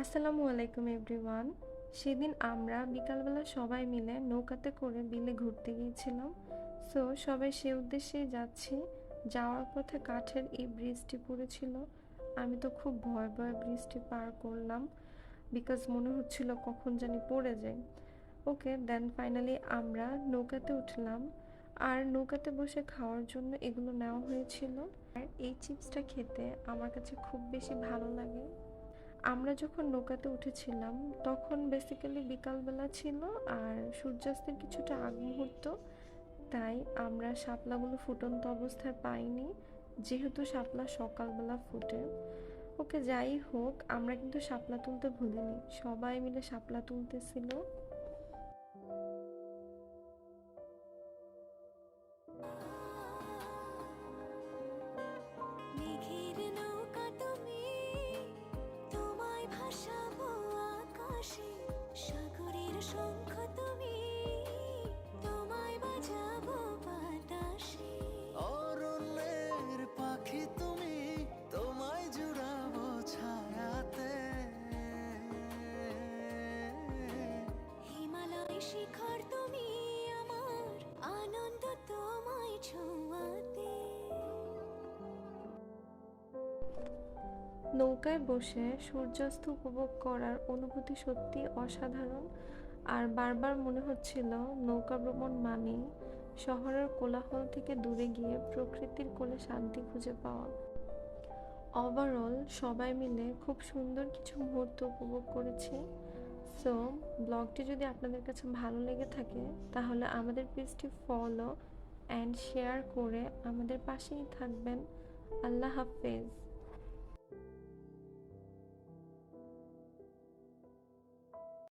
আসসালামু আলাইকুম এভরিওয়ান। সেদিন আমরা বিকালবেলা সবাই মিলে নৌকাতে করে বিলে ঘুরতে গিয়েছিলাম। সবাই সে উদ্দেশ্যেই যাচ্ছি। যাওয়ার পথে কাঠের এই ব্রিজটি পড়েছিল। আমি তো খুব ভয় ভয় ব্রিজটি পার করলাম, বিকজ মনে হচ্ছিল কখন জানি পড়ে যাই। ওকে, দেন ফাইনালি আমরা নৌকাতে উঠলাম। আর নৌকাতে বসে খাওয়ার জন্য এগুলো নেওয়া হয়েছিল। আর এই চিপসটা খেতে আমার কাছে খুব বেশি ভালো লাগে। আমরা যখন নৌকাতে উঠেছিলাম তখন বেসিক্যালি বিকালবেলা ছিল, আর সূর্যাস্তের কিছুটা আগ মুহূর্ত। তাই আমরা শাপলাগুলো ফুটন্ত অবস্থায় পাইনি, যেহেতু শাপলা সকালবেলা ফুটে। ওকে, যাই হোক, আমরা কিন্তু শাপলা তুলতে ভুলিনি, সবাই মিলে শাপলা তুলতেছিল। মেঘের নৌকা তুমি, তোমায় ভাসাবো আকাশে। সাগরের শঙ্খ তুমি, তোমায় বাজাবো বাতাসে। অরণ্যের পাখি তুমি, তোমায় জুড়াবো ছায়াতে। হিমালয় শিখর তুমি, আমার আনন্দ তোমায় ছোঁয়াতে। নৌকায় বসে সূর্যাস্ত উপভোগ করার অনুভূতি সত্যি অসাধারণ। আর বারবার মনে হচ্ছিল নৌকা ভ্রমণ মানেই শহরের কোলাহল থেকে দূরে গিয়ে প্রকৃতির কোলে শান্তি খুঁজে পাওয়া। ওভারঅল সবাই মিলে খুব সুন্দর কিছু মুহূর্ত উপভোগ করেছি। সো ব্লগটি যদি আপনাদের কাছে ভালো লেগে থাকে তাহলে আমাদের পেজটি ফলো অ্যান্ড শেয়ার করে আমাদের পাশেই থাকবেন। আল্লাহ হাফেজ।